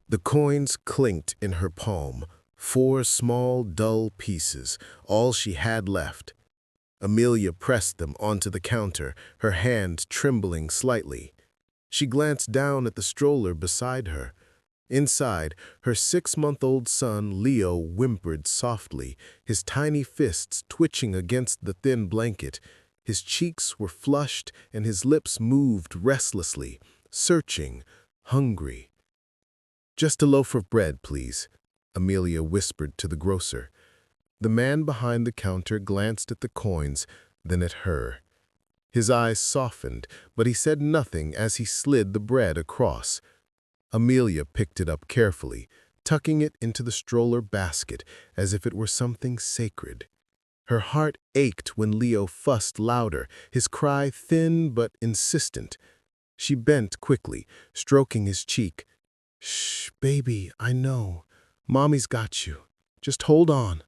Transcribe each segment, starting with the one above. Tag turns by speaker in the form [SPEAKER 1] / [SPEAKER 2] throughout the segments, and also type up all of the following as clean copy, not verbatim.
[SPEAKER 1] The coins clinked in her palm, 4 small, dull pieces, all she had left. Amelia pressed them onto the counter, her hand trembling slightly. She glanced down at the stroller beside her. Inside, her 6-month-old son, Leo, whimpered softly, his tiny fists twitching against the thin blanket. His cheeks were flushed and his lips moved restlessly, searching, hungry. "Just a loaf of bread, please," Amelia whispered to the grocer. The man behind the counter glanced at the coins, then at her. His eyes softened, but he said nothing as he slid the bread across. Amelia picked it up carefully, tucking it into the stroller basket as if it were something sacred. Her heart ached when Leo fussed louder, his cry thin but insistent. She bent quickly, stroking his cheek. "Shh, baby, I know. Mommy's got you. Just hold on."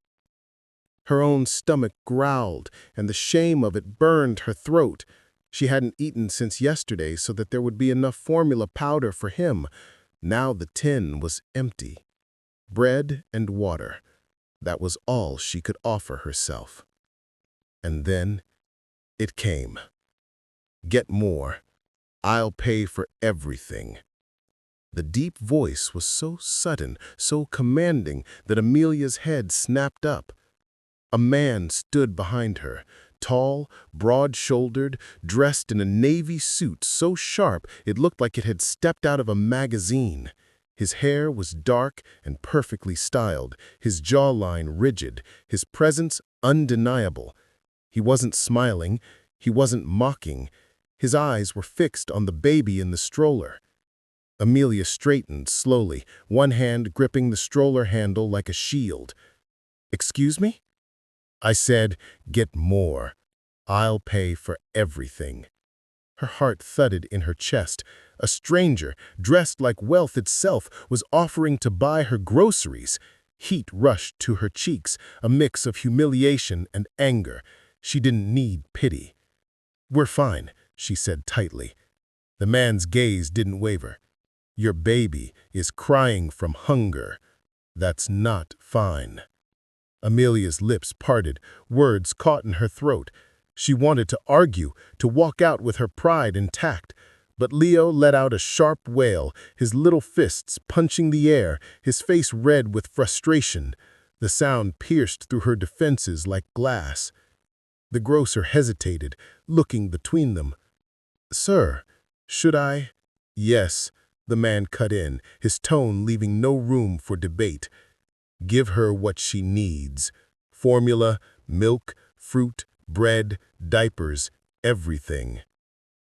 [SPEAKER 1] Her own stomach growled, and the shame of it burned her throat. She hadn't eaten since yesterday so that there would be enough formula powder for him. Now the tin was empty. Bread and water. That was all she could offer herself. And then it came. "Get more. I'll pay for everything." The deep voice was so sudden, so commanding, that Amelia's head snapped up. A man stood behind her, tall, broad-shouldered, dressed in a navy suit so sharp it looked like it had stepped out of a magazine. His hair was dark and perfectly styled, his jawline rigid, his presence undeniable. He wasn't smiling, he wasn't mocking. His eyes were fixed on the baby in the stroller. Amelia straightened slowly, one hand gripping the stroller handle like a shield. "Excuse me?" "I said, get more. I'll pay for everything." Her heart thudded in her chest. A stranger, dressed like wealth itself, was offering to buy her groceries. Heat rushed to her cheeks, a mix of humiliation and anger. She didn't need pity. "We're fine," she said tightly. The man's gaze didn't waver. "Your baby is crying from hunger. That's not fine." Amelia's lips parted, words caught in her throat. She wanted to argue, to walk out with her pride intact. But Leo let out a sharp wail, his little fists punching the air, his face red with frustration. The sound pierced through her defenses like glass. The grocer hesitated, looking between them. "Sir, should I?" "Yes," the man cut in, his tone leaving no room for debate. "Give her what she needs. Formula, milk, fruit, bread, diapers, everything."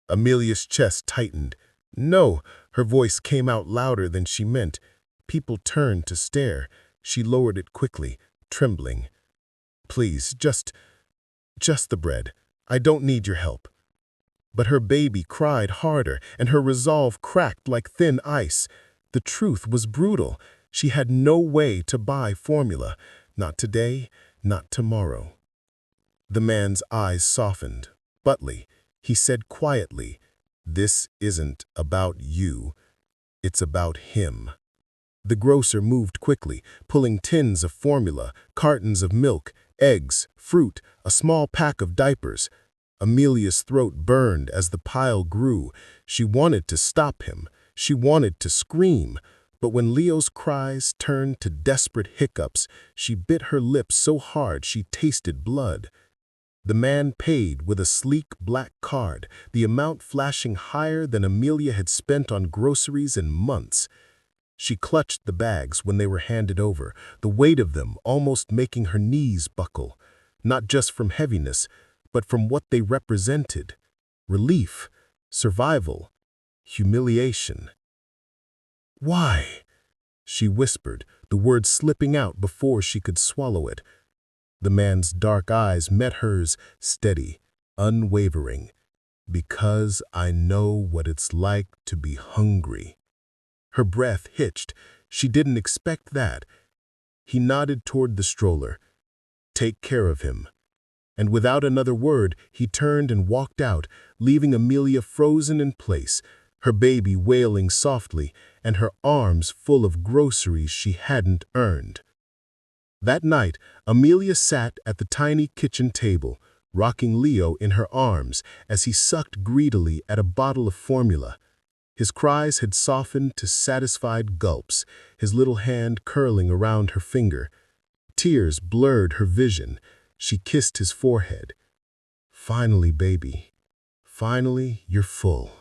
[SPEAKER 1] Amelia's chest tightened. "No," her voice came out louder than she meant. People turned to stare. She lowered it quickly, trembling. "Please, just the bread. I don't need your help." But her baby cried harder, and her resolve cracked like thin ice. The truth was brutal. She had no way to buy formula. Not today, not tomorrow. The man's eyes softened. Butly, he said quietly, "This isn't about you. It's about him." The grocer moved quickly, pulling tins of formula, cartons of milk, eggs, fruit, a small pack of diapers. Amelia's throat burned as the pile grew. She wanted to stop him. She wanted to scream. But when Leo's cries turned to desperate hiccups, she bit her lips so hard she tasted blood. The man paid with a sleek black card, the amount flashing higher than Amelia had spent on groceries in months. She clutched the bags when they were handed over, the weight of them almost making her knees buckle, not just from heaviness, but from what they represented: relief, survival, humiliation. "Why?" she whispered, the words slipping out before she could swallow it. The man's dark eyes met hers, steady, unwavering. "Because I know what it's like to be hungry." Her breath hitched. She didn't expect that. He nodded toward the stroller. "Take care of him." And without another word, he turned and walked out, leaving Amelia frozen in place, her baby wailing softly, and her arms full of groceries she hadn't earned. That night, Amelia sat at the tiny kitchen table, rocking Leo in her arms as he sucked greedily at a bottle of formula. His cries had softened to satisfied gulps, his little hand curling around her finger. Tears blurred her vision. She kissed his forehead. "Finally, baby. Finally, you're full."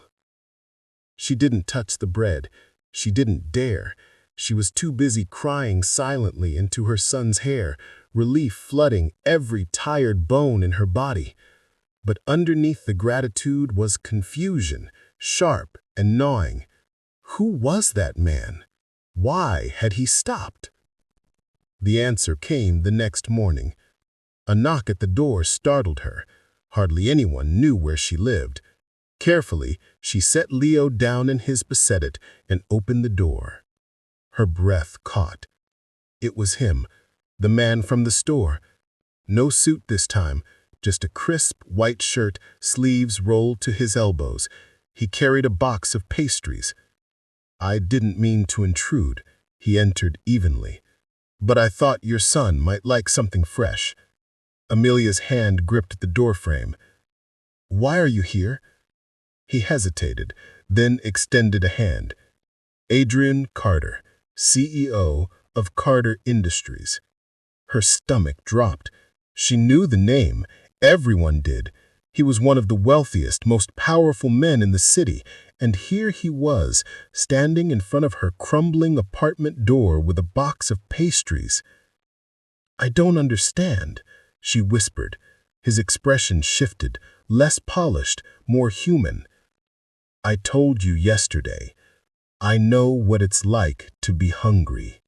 [SPEAKER 1] She didn't touch the bread. She didn't dare. She was too busy crying silently into her son's hair, relief flooding every tired bone in her body. But underneath the gratitude was confusion, sharp and gnawing. Who was that man? Why had he stopped? The answer came the next morning. A knock at the door startled her. Hardly anyone knew where she lived. Carefully, she set Leo down in his basset and opened the door. Her breath caught. It was him, the man from the store. No suit this time, just a crisp white shirt, sleeves rolled to his elbows. He carried a box of pastries. "I didn't mean to intrude," he entered evenly. "But I thought your son might like something fresh." Amelia's hand gripped the doorframe. "Why are you here?" He hesitated, then extended a hand. "Adrian Carter, CEO of Carter Industries." Her stomach dropped. She knew the name. Everyone did. He was one of the wealthiest, most powerful men in the city, and here he was, standing in front of her crumbling apartment door with a box of pastries. "I don't understand," she whispered. His expression shifted, less polished, more human. "I told you yesterday. I know what it's like to be hungry."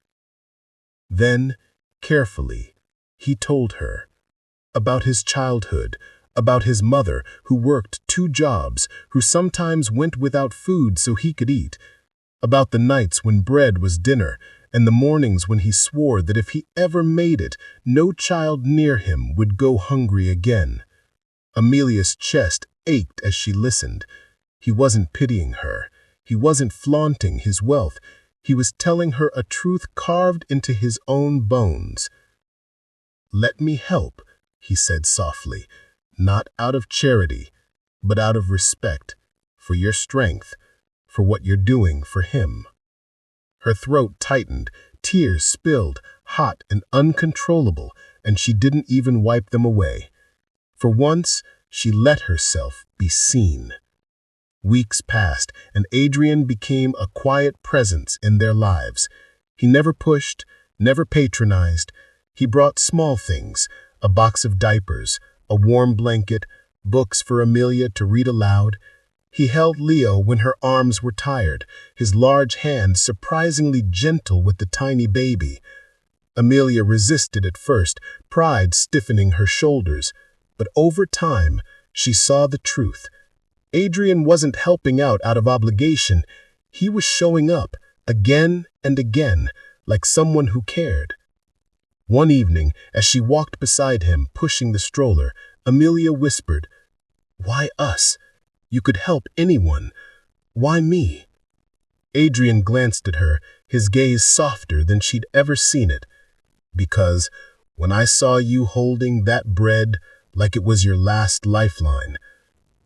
[SPEAKER 1] Then, carefully, he told her about his childhood, about his mother who worked 2 jobs, who sometimes went without food so he could eat, about the nights when bread was dinner, and the mornings when he swore that if he ever made it, no child near him would go hungry again. Amelia's chest ached as she listened. He wasn't pitying her. He wasn't flaunting his wealth. He was telling her a truth carved into his own bones. "Let me help," he said softly, "not out of charity, but out of respect, for your strength, for what you're doing for him." Her throat tightened, tears spilled, hot and uncontrollable, and she didn't even wipe them away. For once, she let herself be seen. Weeks passed, and Adrian became a quiet presence in their lives. He never pushed, never patronized. He brought small things, a box of diapers, a warm blanket, books for Amelia to read aloud. He held Leo when her arms were tired, his large hands surprisingly gentle with the tiny baby. Amelia resisted at first, pride stiffening her shoulders, but over time, she saw the truth. Adrian wasn't helping out of obligation. He was showing up, again and again, like someone who cared. One evening, as she walked beside him, pushing the stroller, Amelia whispered, "Why us? You could help anyone. Why me?" Adrian glanced at her, his gaze softer than she'd ever seen it. "Because when I saw you holding that bread like it was your last lifeline,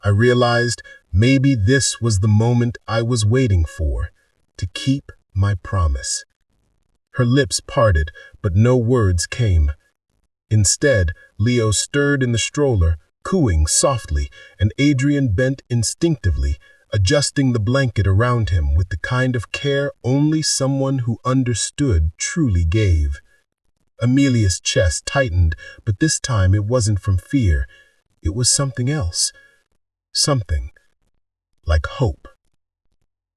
[SPEAKER 1] I realized maybe this was the moment I was waiting for, to keep my promise." Her lips parted, but no words came. Instead, Leo stirred in the stroller, cooing softly, and Adrian bent instinctively, adjusting the blanket around him with the kind of care only someone who understood truly gave. Amelia's chest tightened, but this time it wasn't from fear. It was something else. Something like hope.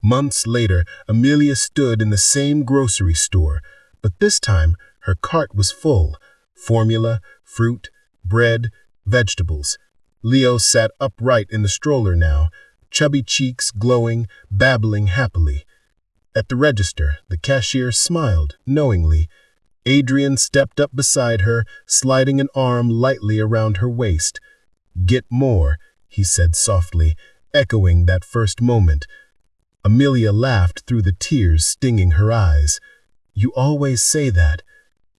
[SPEAKER 1] Months later, Amelia stood in the same grocery store, but this time her cart was full. Formula, fruit, bread, vegetables. Leo sat upright in the stroller now, chubby cheeks glowing, babbling happily. At the register, the cashier smiled knowingly. Adrian stepped up beside her, sliding an arm lightly around her waist. "Get more," he said softly, echoing that first moment. Amelia laughed through the tears stinging her eyes. "You always say that."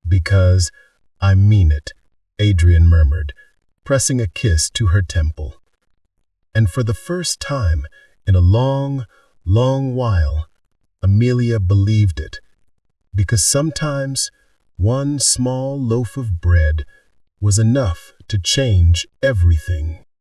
[SPEAKER 1] "Because I mean it," Adrian murmured, pressing a kiss to her temple. And for the first time in a long, long while, Amelia believed it. Because sometimes one small loaf of bread was enough to change everything.